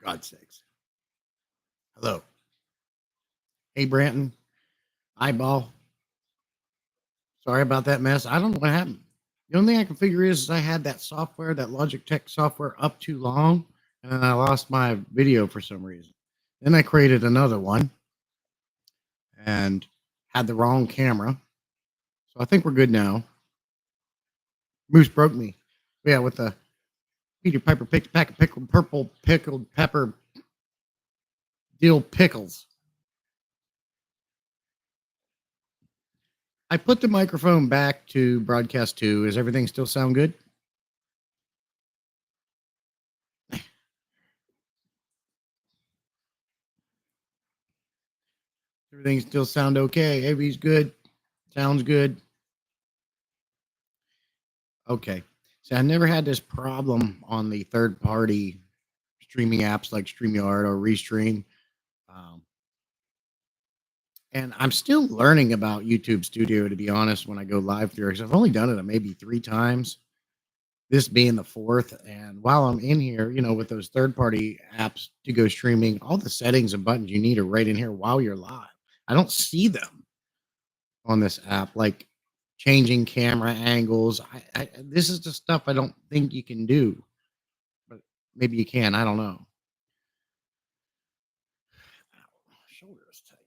God's sakes. Hello. Hey, Branton. Eyeball. Sorry about that mess. I don't know what happened. The only thing I can figure is I had that software, that Logitech software, up too long, and then I lost my video for some reason. Then I created another one and had the wrong camera. So I think we're good now. Moose broke me. Yeah, with the Peter Piper picked pack of pickled purple pickled pepper dill pickles. I put the microphone back to broadcast 2. Does everything still sound good? Everything still sound okay. AV's good. Sounds good. Okay. So I never had this problem on the third party streaming apps like StreamYard or Restream. Um, and I'm still learning about YouTube Studio, to be honest, when I go live through it, because I've only done it maybe 3 times, this being the fourth. And while I'm in here, with those third party apps to go streaming, all the settings and buttons you need are right in here while you're live. I don't see them on this app, like changing camera angles. This is the stuff I don't think you can do, but maybe you can. I don't know. Shoulder is tight.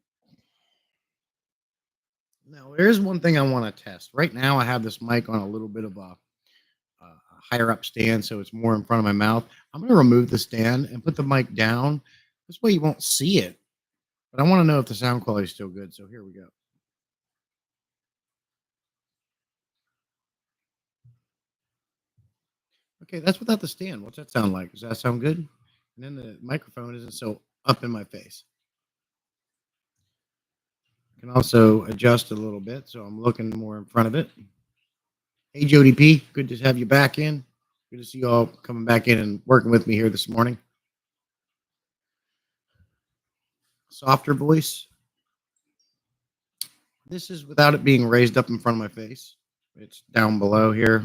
Now, there's one thing I want to test. Right now, I have this mic on a little bit of a higher up stand, so it's more in front of my mouth. I'm going to remove the stand and put the mic down. This way you won't see it. But I want to know if the sound quality is still good. So here we go. Okay, that's without the stand. What's that sound like? Does that sound good? And then the microphone isn't so up in my face. I can also adjust a little bit, so I'm looking more in front of it. Hey, Jody P. Good to have you back in. Good to see you all coming back in and working with me here this morning. Softer voice. This is without it being raised up in front of my face. It's down below here.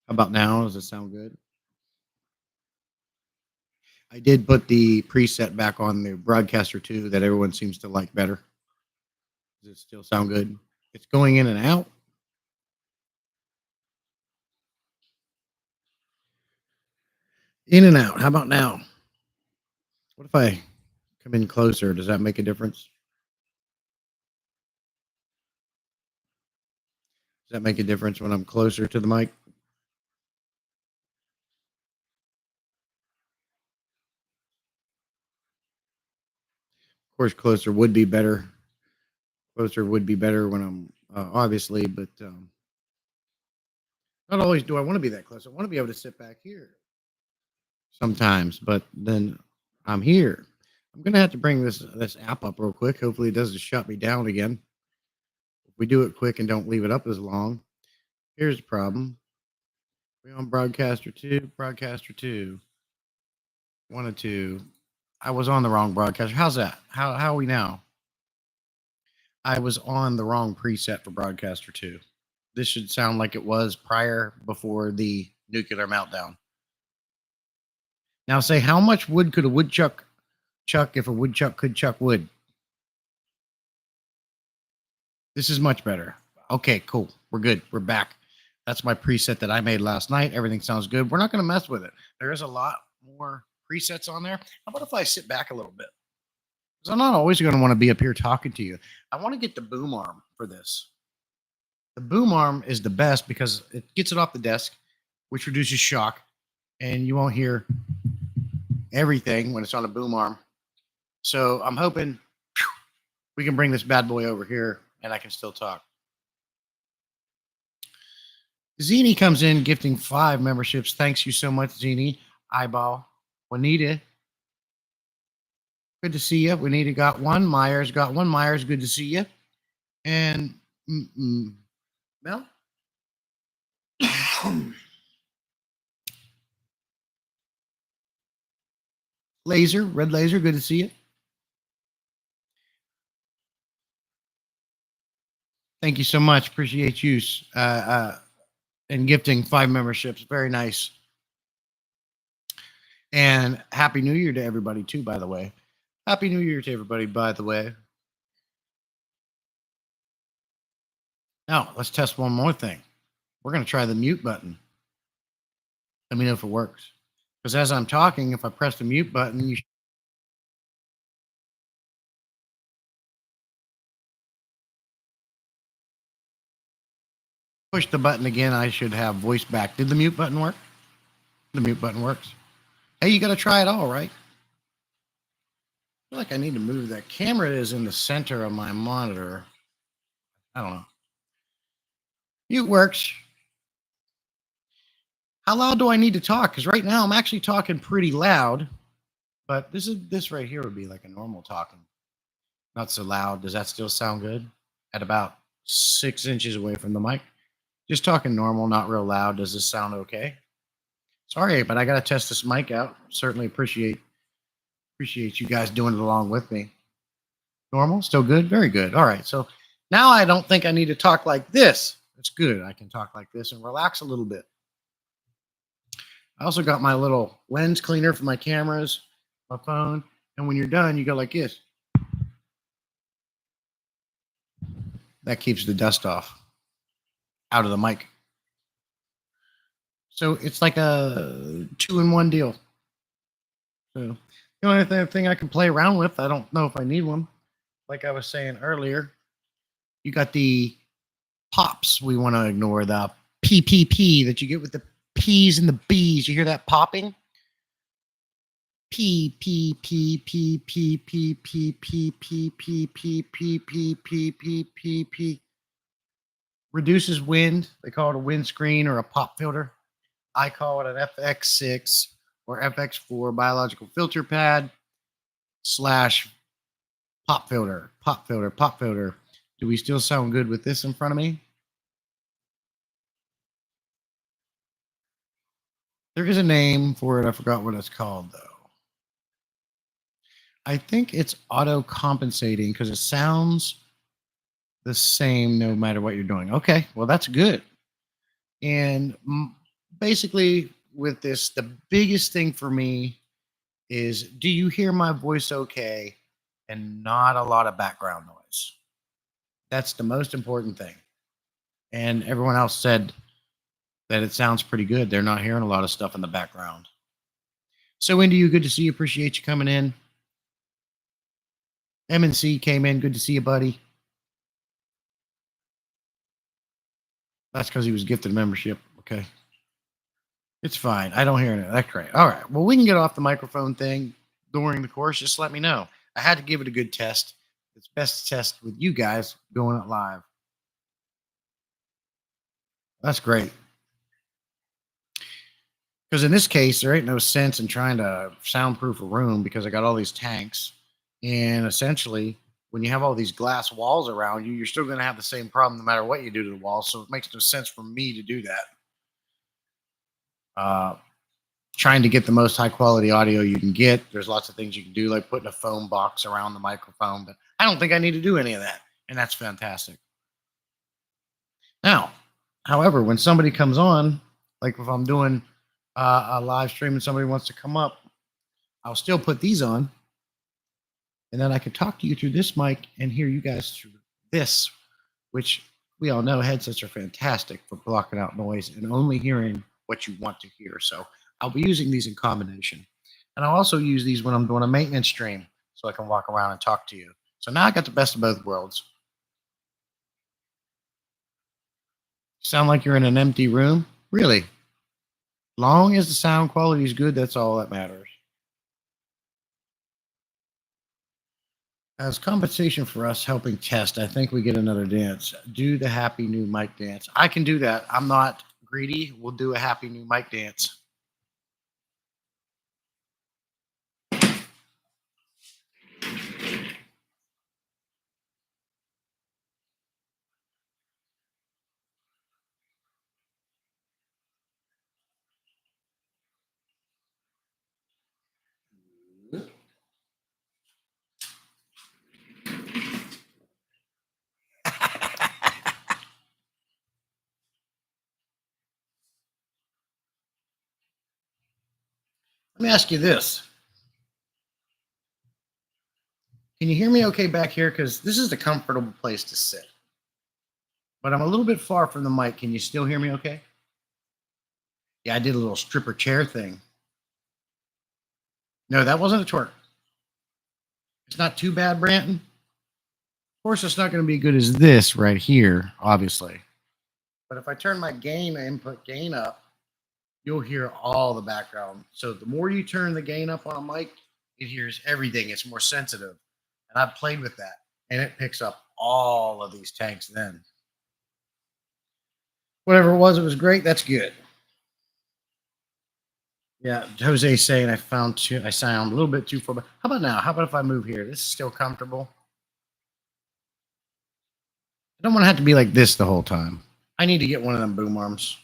How about now? Does it sound good? I did put the preset back on the broadcaster too that everyone seems to like better. Does it still sound good? It's going in and out. In and out. How about now? What if I come in closer? Does that make a difference? Does that make a difference when I'm closer to the mic? Of course, closer would be better. Closer would be better when I'm obviously, but not always do I want to be that close. I want to be able to sit back here sometimes, but then I'm here. I'm gonna have to bring this app up real quick. Hopefully, it doesn't shut me down again. If we do it quick and don't leave it up as long, here's the problem. We on broadcaster two, 1 and 2. I was on the wrong broadcaster. How's that? How are we now? I was on the wrong preset for broadcaster 2. This should sound like it was before the nuclear meltdown. Now say, how much wood could a woodchuck chuck if a woodchuck could chuck wood? This is much better. Okay, cool. We're good. We're back. That's my preset that I made last night. Everything sounds good. We're not going to mess with it. There is a lot more presets on there. How about if I sit back a little bit? Because I'm not always going to want to be up here talking to you. I want to get the boom arm for this. The boom arm is the best because it gets it off the desk, which reduces shock, and you won't hear everything when it's on a boom arm. So I'm hoping we can bring this bad boy over here and I can still talk. Zini comes in gifting 5 memberships. Thanks you so much, Zini. Eyeball. Juanita. Good to see you. Juanita got 1. Myers got 1. Myers, good to see you. And Mel? Laser, Red Laser, good to see you. Thank you so much. Appreciate you and gifting 5 memberships. Very nice. And Happy New Year to everybody, too, by the way. Happy New Year to everybody, by the way. Now, let's test one more thing. We're going to try the mute button. Let me know if it works. Because as I'm talking, if I press the mute button, you push the button again, I should have voice back. Did the mute button work? The mute button works. Hey, you got to try it all, right? I feel like I need to move that camera is in the center of my monitor. I don't know. Mute works. How loud do I need to talk? Because right now I'm actually talking pretty loud, but this right here would be like a normal talking. Not so loud. Does that still sound good? At about 6 inches away from the mic. Just talking normal, not real loud. Does this sound okay? Sorry, but I gotta test this mic out. Certainly appreciate you guys doing it along with me. Normal, still good, very good. All right, so now I don't think I need to talk like this. It's good. I can talk like this and relax a little bit. I also got my little lens cleaner for my cameras, my phone, and when you're done, you go like this. That keeps the dust off out of the mic. So it's like a 2-in-1 deal. So the only thing I can play around with, I don't know if I need one. Like I was saying earlier, you got the pops we want to ignore, the PPP that you get with the P's and the B's. You hear that popping? P P P P P P P P P P P P P P P P reduces wind. They call it a windscreen or a pop filter. I call it an FX6 or FX4 biological filter pad slash pop filter, pop filter, pop filter. Do we still sound good with this in front of me? There is a name for it. I forgot what it's called, though. I think it's auto compensating because it sounds the same no matter what you're doing. Okay, well, that's good. And basically, with this, the biggest thing for me is do you hear my voice okay and not a lot of background noise? That's the most important thing. And everyone else said that it sounds pretty good. They're not hearing a lot of stuff in the background. So, Indy, you good to see you. Appreciate you coming in. M&C came in. Good to see you, buddy. That's because he was gifted a membership. Okay. It's fine. I don't hear it. That's great. All right. Well, we can get off the microphone thing during the course. Just let me know. I had to give it a good test. It's best to test with you guys going it live. That's great. Because in this case, there ain't no sense in trying to soundproof a room because I got all these tanks. And essentially, when you have all these glass walls around you, you're still going to have the same problem no matter what you do to the walls. So it makes no sense for me to do that. Trying to get the most high quality audio you can get. There's lots of things you can do, like putting a foam box around the microphone, but I don't think I need to do any of that. And that's fantastic. Now, however, when somebody comes on, like if I'm doing a live stream and somebody wants to come up, I'll still put these on. And then I can talk to you through this mic and hear you guys through this, which we all know headsets are fantastic for blocking out noise and only hearing what you want to hear. So I'll be using these in combination. And I'll also use these when I'm doing a maintenance stream so I can walk around and talk to you. So now I got the best of both worlds. Sound like you're in an empty room? Really? Long as the sound quality is good, that's all that matters. As compensation for us helping test, I think we get another dance. Do the happy new mic dance. I can do that. I'm not greedy. We'll do a happy new mic dance. me ask you this. Can you hear me okay back here? Because this is a comfortable place to sit, but I'm a little bit far from the mic. Can you still hear me okay? Yeah, I did a little stripper chair thing. No, that wasn't a twerk. It's not too bad, Branton. Of course, it's not going to be good as this right here, obviously. But if I turn my gain input gain up, you'll hear all the background. So the more you turn the gain up on a mic, it hears everything. It's more sensitive. And I've played with that, and it picks up all of these tanks then. Whatever it was great. That's good. Yeah, Jose's saying I sound a little bit too far. How about now? How about if I move here? This is still comfortable. I don't want to have to be like this the whole time. I need to get one of them boom arms.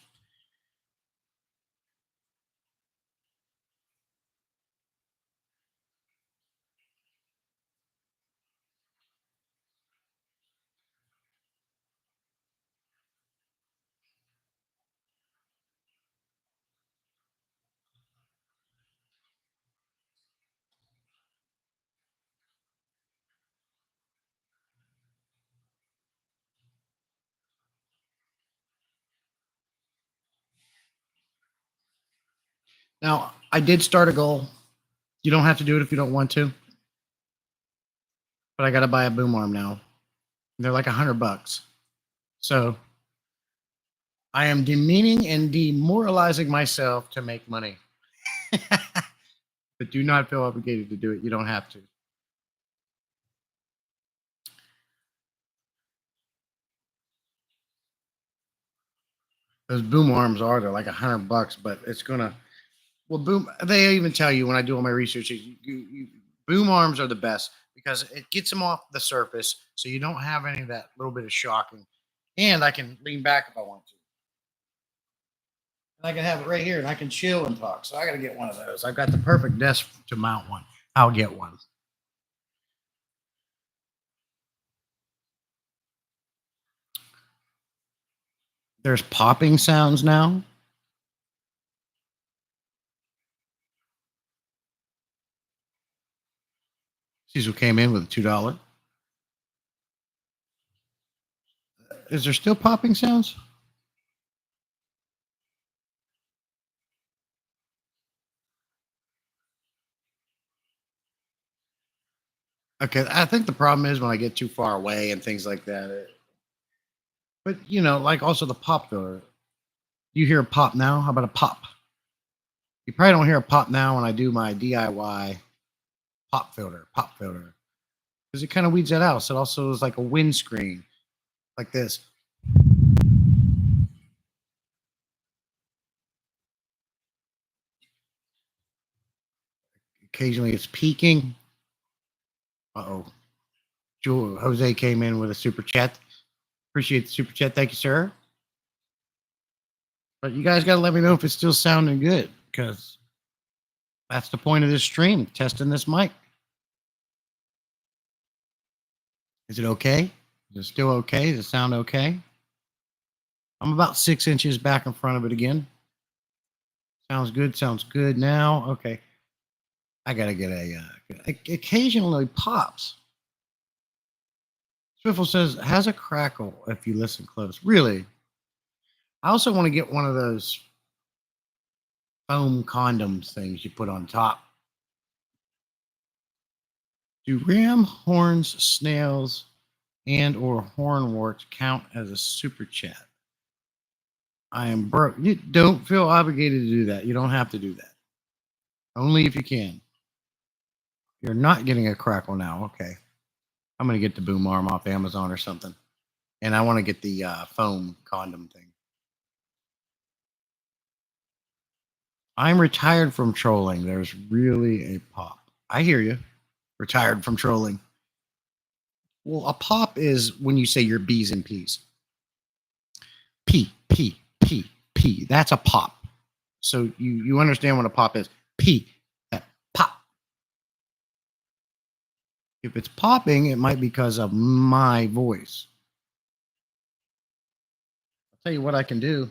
Now, I did start a goal. You don't have to do it if you don't want to, but I got to buy a boom arm now. They're like $100. So I am demeaning and demoralizing myself to make money. But do not feel obligated to do it. You don't have to. Those boom arms they're like $100, but it's gonna. Well, boom. They even tell you when I do all my research, boom arms are the best because it gets them off the surface, so you don't have any of that little bit of shocking, and I can lean back if I want to, and I can have it right here, and I can chill and talk. So I got to get one of those. I've got the perfect desk to mount one. I'll get one. There's popping sounds now. Cecil came in with a $2. Is there still popping sounds? Okay, I think the problem is when I get too far away and things like that. But like also the pop though. You hear a pop now? How about a pop? You probably don't hear a pop now when I do my DIY pop filter, because it kind of weeds that out. So it also is like a windscreen, like this. Occasionally it's peaking. Uh oh. Jose came in with a super chat. Appreciate the super chat. Thank you, sir. But you guys got to let me know if it's still sounding good, because that's the point of this stream, testing this mic. Is it okay? Is it still okay? Does it sound okay? I'm about 6 inches back in front of it again. Sounds good. Sounds good now. Okay. I got to get occasionally pops. Swiffle says, has a crackle if you listen close. Really? I also want to get one of those foam condoms things you put on top. Do ram horns, snails, and or hornworts count as a super chat? I am broke. You don't feel obligated to do that. You don't have to do that. Only if you can. You're not getting a crackle now. Okay. I'm going to get the boom arm off Amazon or something. And I want to get the foam condom thing. I'm retired from trolling. There's really a pop. I hear you. Retired from trolling. Well, a pop is when you say your B's and P's. P, P, P, P. That's a pop. So you understand what a pop is. P, that pop. If it's popping, it might be because of my voice. I'll tell you what I can do.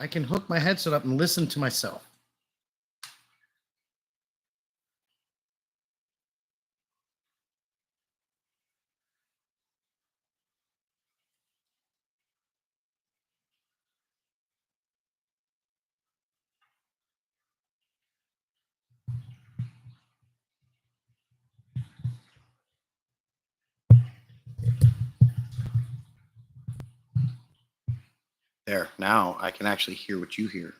I can hook my headset up and listen to myself. There. Now I can actually hear what you hear.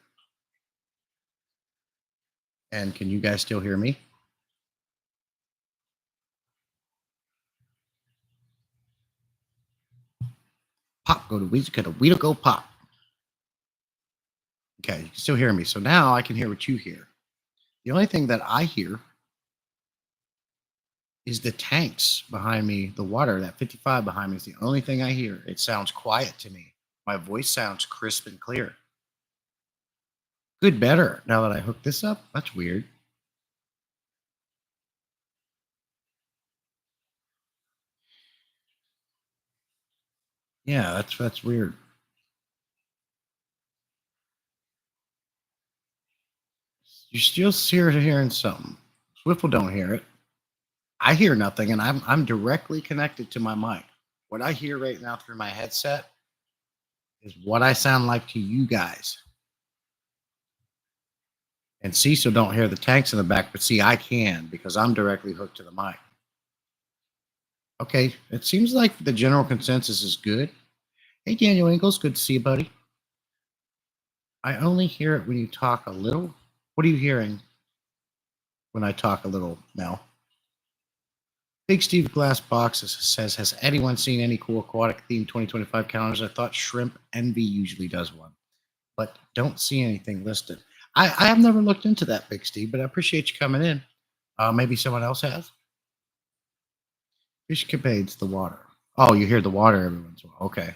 And can you guys still hear me? Pop, go to Weezer, go to Weezer, go pop. Okay, you can still hear me. So now I can hear what you hear. The only thing that I hear is the tanks behind me, the water, that 55 behind me is the only thing I hear. It sounds quiet to me. My voice sounds crisp and clear. Good, better. Now that I hooked this up, that's weird. Yeah, that's weird. You still hearing something. Swiffle don't hear it. I hear nothing, and I'm directly connected to my mic. What I hear right now through my headset is what I sound like to you guys. And Cecil don't hear the tanks in the back, but see, I can because I'm directly hooked to the mic. Okay, it seems like the general consensus is good. Hey, Daniel Ingles, good to see you, buddy. I only hear it when you talk a little. What are you hearing when I talk a little, Mel? Big Steve Glass Boxes says, has anyone seen any cool aquatic themed 2025 calendars? I thought Shrimp Envy usually does one, but don't see anything listed. I have never looked into that, Big Steve, but I appreciate you coming in. Maybe someone else has. Fish capades the water. Oh, you hear the water every once in a while. Okay.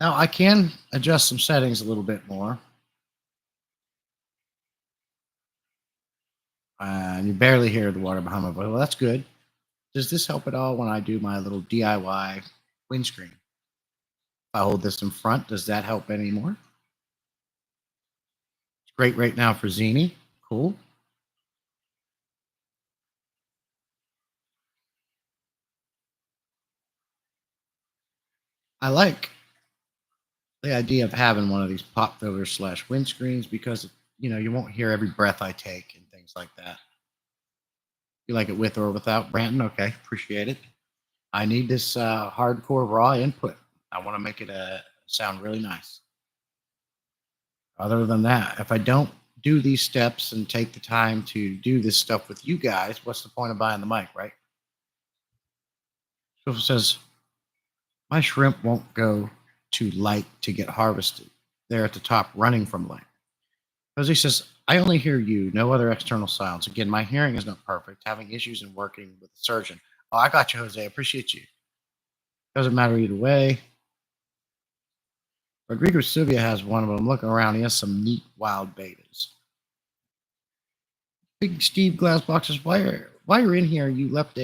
Now I can adjust some settings a little bit more. And you barely hear the water behind my voice. Well, that's good. Does this help at all when I do my little DIY windscreen? If I hold this in front, does that help anymore? It's great right now for Zini. Cool. I like the idea of having one of these pop filters slash windscreens because you won't hear every breath I take and things like that. You like it with or without Branton? Okay, appreciate it. I need this hardcore raw input. I want to make it sound really nice. Other than that, if I don't do these steps and take the time to do this stuff with you guys, what's the point of buying the mic, right? So it says, my shrimp won't go to light to get harvested. They're at the top running from light. Jose says, I only hear you, no other external sounds. Again, my hearing is not perfect, having issues in working with the surgeon. Oh, I got you, Jose. I appreciate you. Doesn't matter either way. Rodrigo Silvia has one of them. Looking around, he has some neat wild betas. Big Steve Glass Boxes, while you're in here, you had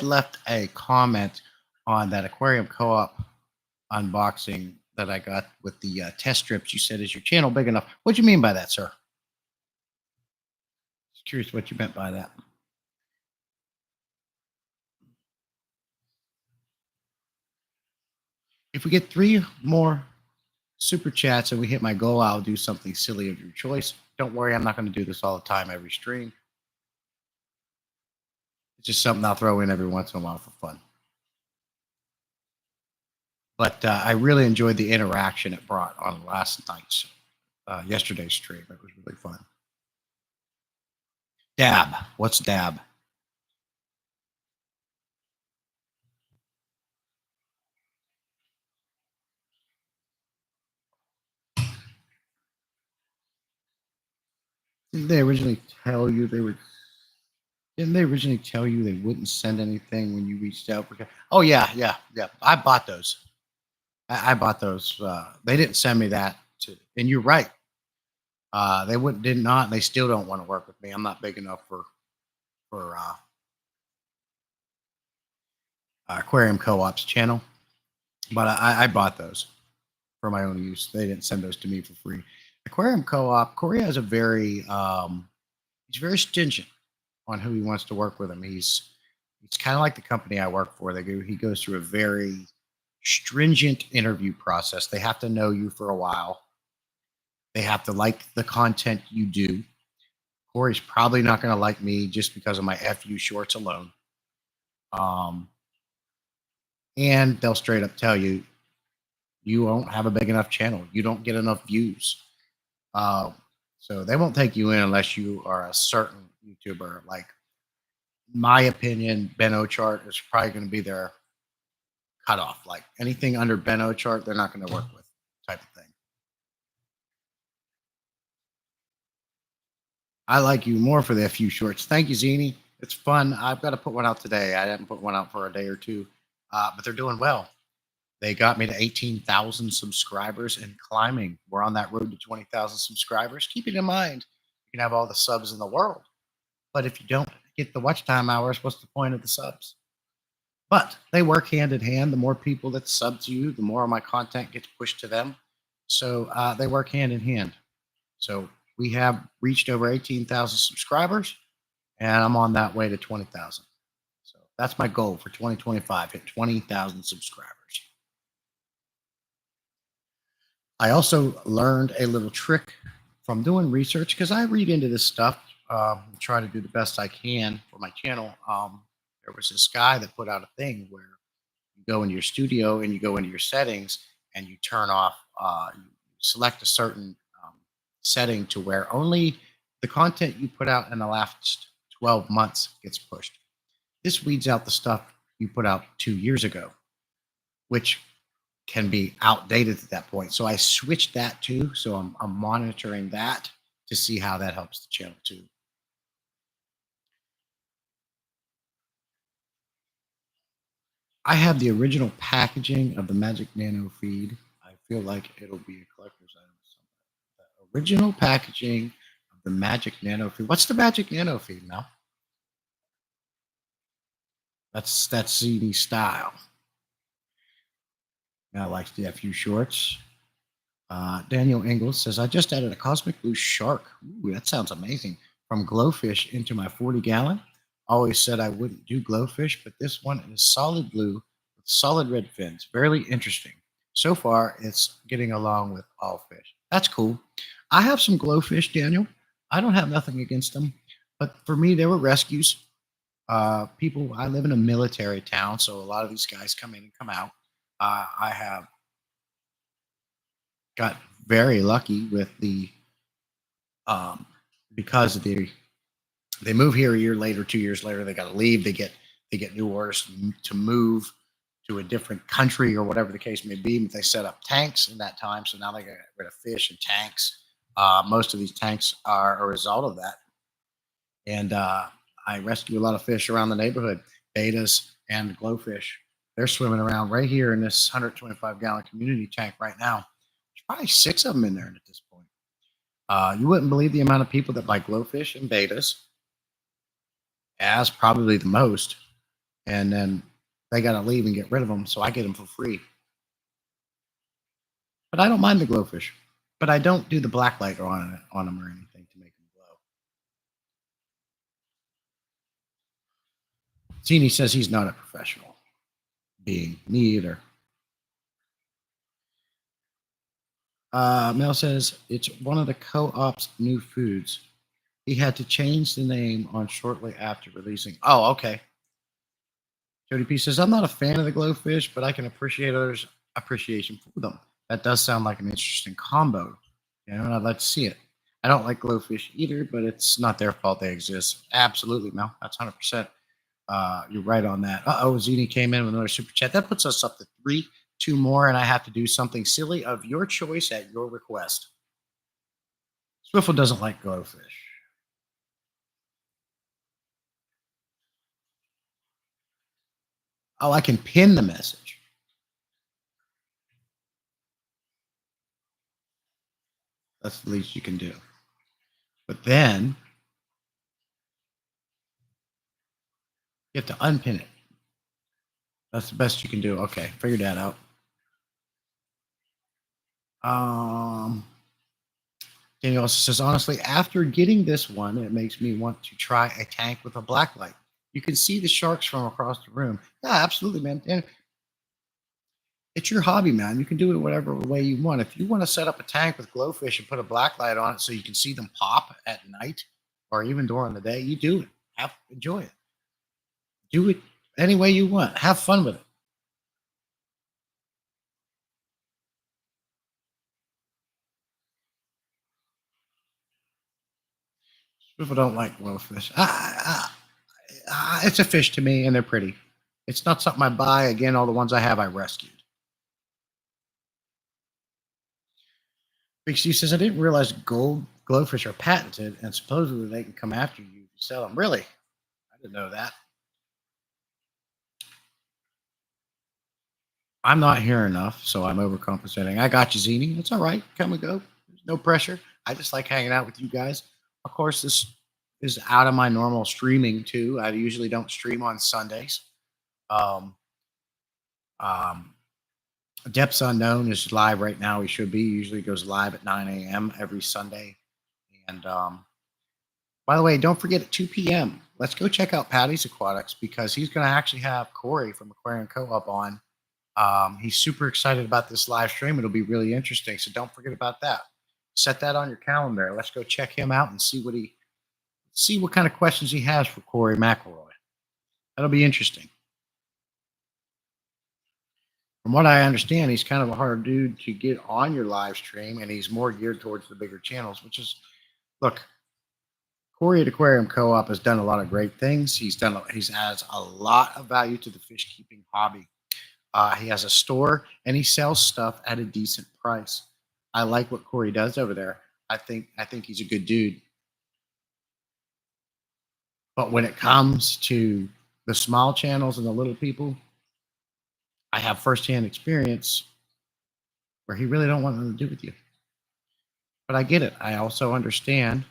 left a comment on that aquarium co-op unboxing that I got with the test strips. You said, is your channel big enough? What do you mean by that, sir? Just curious what you meant by that. If we get 3 more super chats and we hit my goal, I'll do something silly of your choice. Don't worry, I'm not going to do this all the time every stream. It's just something I'll throw in every once in a while for fun. But I really enjoyed the interaction it brought on yesterday's stream. It was really fun. Dab. What's dab? Didn't they originally tell you they would? Didn't they originally tell you they wouldn't send anything when you reached out? Oh yeah, yeah, yeah. I bought those. I bought those. They didn't send me that. And you're right. They did not. They still don't want to work with me. I'm not big enough for Aquarium Co-op's channel. but I bought those for my own use. They didn't send those to me for free. Aquarium Co-op, Corey has a very he's very stingent on who he wants to work with him. He's kind of like the company I work for. He goes through a very stringent interview process. They have to know you for a while. They have to like the content you do. Corey's probably not going to like me just because of my FU shorts alone. Um, and they'll straight up tell you you won't have a big enough channel. You don't get enough views. Uh, so they won't take you in unless you are a certain YouTuber. Like my opinion, Ben Ochart is probably going to be their cutoff. Like anything under Ben Ochart, they're not going to work with, type of thing. I like you more for the few shorts. Thank you, Zini. It's fun. I've got to put one out today. I didn't put one out for a day or two, but they're doing well. They got me to 18,000 subscribers and climbing. We're on that road to 20,000 subscribers. Keep it in mind, you can have all the subs in the world, but if you don't get the watch time hours, what's the point of the subs? But they work hand in hand. The more people that sub to you, the more of my content gets pushed to them. So they work hand in hand. So we have reached over 18,000 subscribers, and I'm on that way to 20,000. So that's my goal for 2025, hit 20,000 subscribers. I also learned a little trick from doing research because I read into this stuff, try to do the best I can for my channel. There was this guy that put out a thing where you go into your studio and you go into your settings and you turn off, you select a certain setting to where only the content you put out in the last 12 months gets pushed. This weeds out the stuff you put out 2 years ago, which can be outdated at that point. So I switched that too. So I'm monitoring that to see how that helps the channel too. I have the original packaging of the Magic Nano feed. I feel like it'll be a collector's item. The original packaging of the Magic Nano feed. What's the Magic Nano feed now? That's CD style. I like the FU shorts. Daniel Ingles says, I just added a cosmic blue shark. Ooh, that sounds amazing. From glowfish into my 40 gallon. Always said I wouldn't do glowfish, but this one is solid blue with solid red fins. Very interesting. So far, it's getting along with all fish. That's cool. I have some glowfish, Daniel. I don't have nothing against them, but for me, they were rescues. People, I live in a military town, so a lot of these guys come in and come out. I have got very lucky with the um, because they move here a year later, 2 years later, they got to leave. They get new orders to move to a different country or whatever the case may be. But they set up tanks in that time, so now they get rid of fish and tanks. Most of these tanks are a result of that, and I rescue a lot of fish around the neighborhood, betas and glowfish. They're swimming around right here in this 125-gallon community tank right now. There's probably six of them in there at this point. You wouldn't believe the amount of people that buy glowfish and betas as probably the most, and then they got to leave and get rid of them, so I get them for free. But I don't mind the glowfish, but I don't do the black light on them or anything to make them glow. Zini says he's not a professional being. Me either. Mel says it's one of the co-op's new foods. He had to change the name on shortly after releasing. Oh, okay. Jody P says, I'm not a fan of the glowfish, but I can appreciate others' appreciation for them. That does sound like an interesting combo. And I'd like to see it. I don't like glowfish either, but it's not their fault they exist. Absolutely, Mel. That's 100%. You're right on that. Zini came in with another super chat. That puts us up to three, two more, and I have to do something silly of your choice at your request. Swiffle doesn't like glowfish. Oh, I can pin the message. That's the least you can do. But then you have to unpin it. That's the best you can do. Okay, figured that out. Um, Daniel also says, honestly, after getting this one, it makes me want to try a tank with a black light. You can see the sharks from across the room. Yeah, absolutely, man. And it's your hobby, man. You can do it whatever way you want. If you want to set up a tank with glowfish and put a black light on it so you can see them pop at night or even during the day, you do it. Enjoy it. Do it any way you want. Have fun with it. People don't like glowfish. It's a fish to me, and they're pretty. It's not something I buy. Again, all the ones I have, I rescued. Big Steve says, I didn't realize gold glowfish are patented, and supposedly they can come after you if you sell them. Really? I didn't know that. I'm not here enough, so I'm overcompensating. I got you, Zini. It's all right. Come and go. There's no pressure. I just like hanging out with you guys. Of course, this is out of my normal streaming too. I usually don't stream on Sundays. Um, um, Depths Unknown is live right now. He should be. Usually goes live at 9 a.m. every Sunday. And by the way, don't forget at 2 p.m. Let's go check out Patty's Aquatics because he's going to actually have Corey from Aquarium Co-op on. He's super excited about this live stream. It'll be really interesting. So don't forget about that. Set that on your calendar. Let's go check him out and see what kind of questions he has for Corey McElroy. That'll be interesting. From what I understand, he's kind of a hard dude to get on your live stream, and he's more geared towards the bigger channels, which is look, Corey at Aquarium Co-op has done a lot of great things. He's adds a lot of value to the fish keeping hobby. He has a store and he sells stuff at a decent price. I like what Corey does over there. I think he's a good dude. But when it comes to the small channels and the little people, I have firsthand experience where he really don't want nothing to do with you. But I get it. I also understand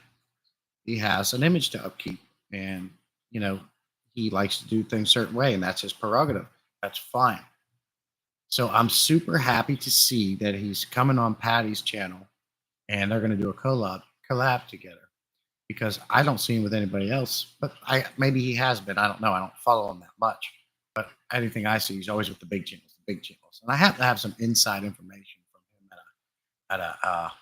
he has an image to upkeep, and you know he likes to do things a certain way, and that's his prerogative. That's fine. So I'm super happy to see that he's coming on Patty's channel, and they're going to do a collab together because I don't see him with anybody else. But I maybe he has been. I don't know. I don't follow him that much. But anything I see, he's always with the big channels. And I happen to have some inside information from him at a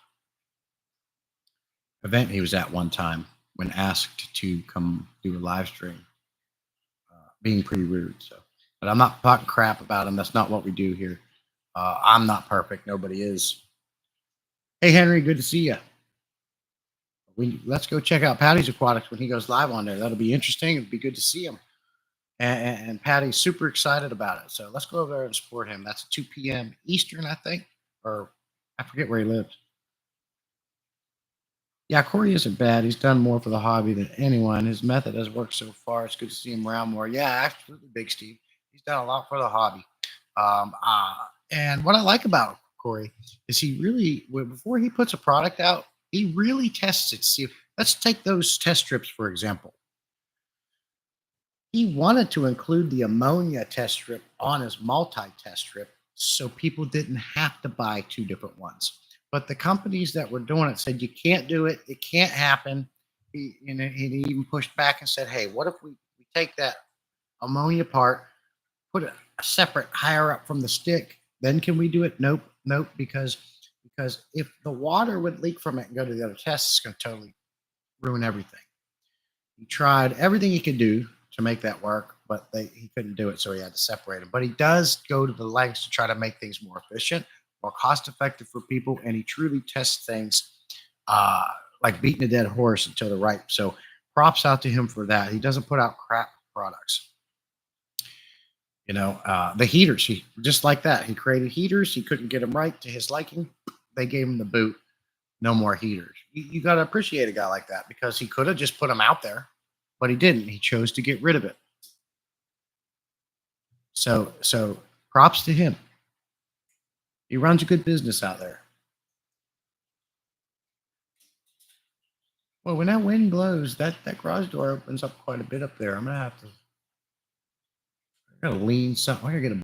event he was at one time when asked to come do a live stream, being pretty rude. So, but I'm not talking crap about him. That's not what we do here. I'm not perfect. Nobody is. Hey, Henry, good to see you. Let's go check out Patty's Aquatics when he goes live on there. That'll be interesting. It'd be good to see him. And Patty's super excited about it. So let's go over there and support him. That's 2 p.m. Eastern, I think, or I forget where he lives. Yeah, Corey isn't bad. He's done more for the hobby than anyone. His method has worked so far. It's good to see him around more. Yeah, absolutely, Big Steve. He's done a lot for the hobby. Um, uh, and what I like about Corey is he really, before he puts a product out, he really tests it. See, let's take those test strips for example. He wanted to include the ammonia test strip on his multi-test strip so people didn't have to buy two different ones. But the companies that were doing it said you can't do it, it can't happen. He even pushed back and said, "Hey, what if we take that ammonia part, put it separate higher up from the stick? Then can we do it?" Nope, nope, because if the water would leak from it and go to the other tests, it's going to totally ruin everything. He tried everything he could do to make that work, but he couldn't do it, so he had to separate them. But he does go to the lengths to try to make things more efficient, more cost effective for people, and he truly tests things uh, like beating a dead horse until they're right. So props out to him for that. He doesn't put out crap products. The heaters, he just like that. He created heaters. He couldn't get them right to his liking. They gave him the boot. No more heaters. You got to appreciate a guy like that because he could have just put them out there, but he didn't. He chose to get rid of it. So props to him. He runs a good business out there. Well, when that wind blows, that garage door opens up quite a bit up there. I'm gonna have to. I gotta lean something. I gotta get a